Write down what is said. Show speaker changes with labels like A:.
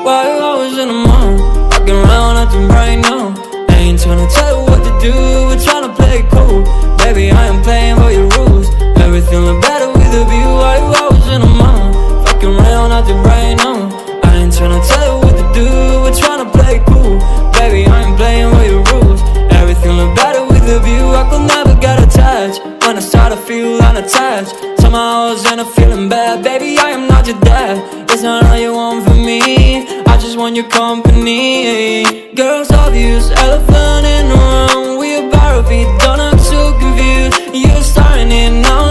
A: Why you always in the mood? Walking around acting right now. I ain't tryna tell you what to do, we're tryna play it cool. Baby, I am playing by your rules. Everything look better with a view. Why you always in the mood? Fucking around acting right now. I ain't tryna tell you what to do, we're tryna play it cool. Baby, I ain't playing by your rules. Everything look better with a view. I could never get attached. When I start to feel unattached, somehow I was in a feeling bad. Baby, I am not your dad. It's not all you want from me, I just want your company. Girls obvious, elephant in the room. We about to be done, I'm so confused. You're starting it now.